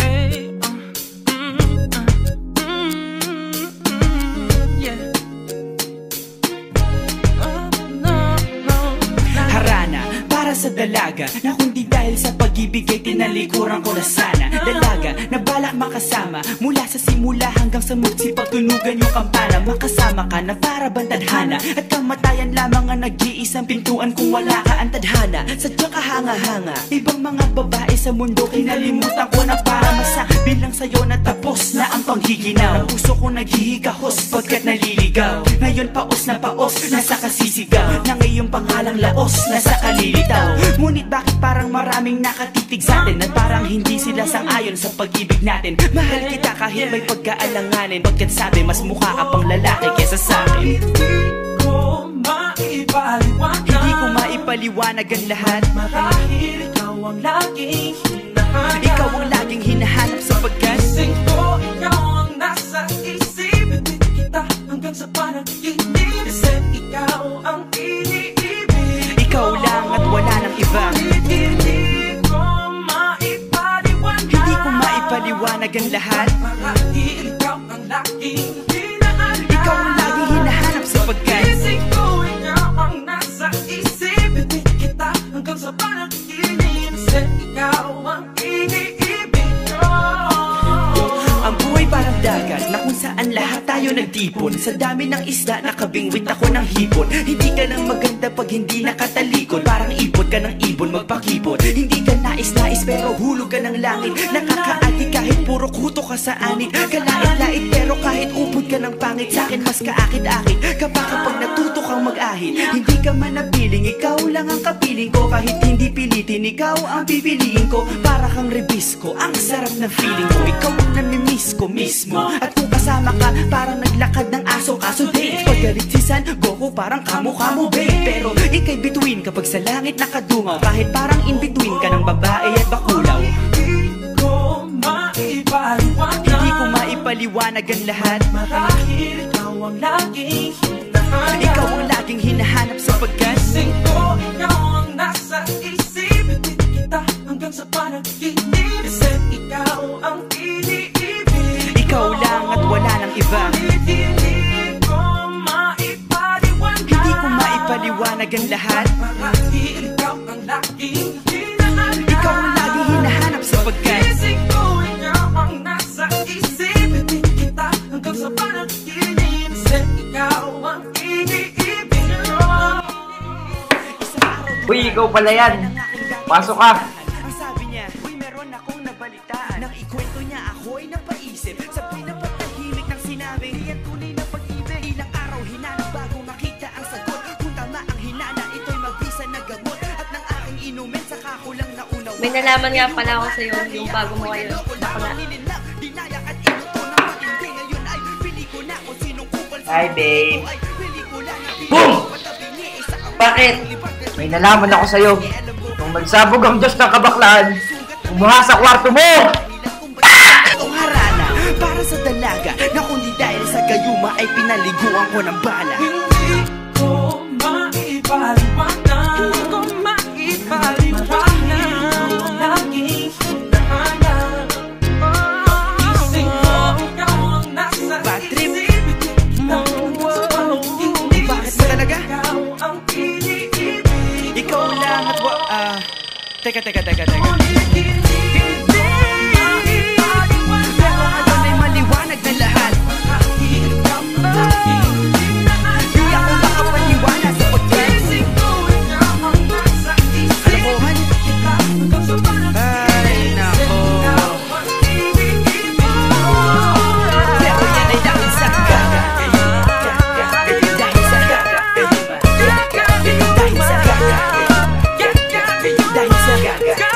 Hey, yeah. No, no. Harana para sa dalaga na kundi dahil sa pag-ibig ay tinalikuran ko na sana. Dalaga na balak makasama mula sa simula hanggang sa mutsi pagtunugan yung kampana. Makasama ka na para bantadhana at kamatayan lamang ang nag-iisang pintuan kung wala ka ang tadhana. Sadyang kahanga-hanga ibang mga babae sa mundo kinalimutan ko na para masabi lang sa'yo na tapos na ang panghihinaw. Puso ko naghihikahos pagkat naliligaw. Ngayon paos na paos nasa kasisigaw na ngayong pangalang laos nasa kalilitaw. Ngunit bakit parang maraming nakatitig sa atin at parang hindi sila sang-ayon sa pag-ibig natin. Mahal kita kahit may pagkaalanganin, pagkat sabi mas mukha ka pang lalaki kesa sa'kin. Hindi ko maipaliwanag ang lahat. Marahil ikaw ang laging hinahanap. Ikaw ang laging hinahanap sapagkat gising ko, ikaw ang nasa isip. Ibig kita hanggang sa panaginip. Kasi ikaw ang iniibig. ikaw lang at wala nang iba. Hindi ko maipaliwanag. Hindi ko maipaliwanag ang lahat. Marahil ikaw ang laging hinahanap. Ikaw ang laging hinahanap sapagkat gising ko, ikaw ang nasa isip. Ibig kita hanggang sa panaginip. Kasi ikaw ang iniibig ko. ang buhay parang dagat na kung saan lahat tayo nagtipon. Sa dami ng isda nakabingwit ako ng hipon. Hindi ka lang maganda pag hindi nakatalikod. Parang ipot ka ng ibon magpakipot. Hindi ka nais-nais pero hulog ka ng langit. Nakakaati kahit puro kuto ka sa anit. Kalait-lait pero kahit upod ka ng pangit. Sa'kin mas kaakit-akit ka pa kapag natuto kang mag-ahit. Hindi ka manapiling, ikaw lang ang kapiling ko. Kahit hindi pilitin, ikaw ang pipiliin ko. Para kang rebisco, ang sarap ng feeling ko. Ikaw ang namimiss ko mismo. At kung kasama ka, parang naglakad ng aso. Kaso date, paggalit si San Goku, parang kamo-kamo babe. Pero ika'y bituin kapag sa langit nakadungaw. Kahit parang in-between ka ng babae at bakulaw. Hindi ko maipaliwanag. Hindi ko maipaliwanag ang lahat. Marahil ikaw ang laging hinahanap. Ikaw ang laging hinahanap sapagkat gising ko, ikaw ang nasa isip. Ibig kita hanggang sa panaginip. Kasi ikaw ang iniibig. ikaw lang at wala nang iba. Hindi ko maipaliwanag. Hindi ko maipaliwanag ang lahat. Marahil ikaw ang laging hinahanap. Ikaw ang laging hinahanap sapagkat gising ko, ikaw ang nasa isip. Ibig kita hanggang sa panaginip. Kasi ikaw ang iniibig ko. Uy, ikaw pala yan. Pasok ka. Ang sabi niya, uy meron akong nabalitaan. Nang ikwento niya ako'y napaisip. Sabay na pagtahimik ng sinabi, di yan tunay na pag-ibig. Ilang araw hinanap bago makita ang sagot. Kung tama ang hinana, ito'y mabisa na gamot. At ng aking inumin, saka ko lang naunawa. May nalaman nga pala ako sa'yo yung bago mo ngayon. Ako nga. Hi, babe. Boom! Bakit? May nalaman ako sa'yo. Nung magsabog ang Diyos ng kabaklaan, umuha sa kwarto mo! Itong harana para sa dalaga na kundi dahil sa gayuma ay pinaliguan ko ng bala. Hindi ko maipaliwanag. Hindi ko maipaliwanag. Laging hinahanap. Gising ko, ikaw ang nasa Bad trip. isip. Hindi Bakit ba talaga? ikaw ang iniibig. Ikaw lang at Teka. Pero ngayon ay maliwanag na lahat. Di ako makapaniwala sa pagkain. Kalokohan. Ay, nako. Pero yan ay dahil sa gaga. Dahil sa gaga. Dahil sa gaga. Dahil sa gaga.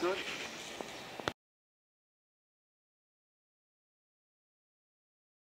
Good.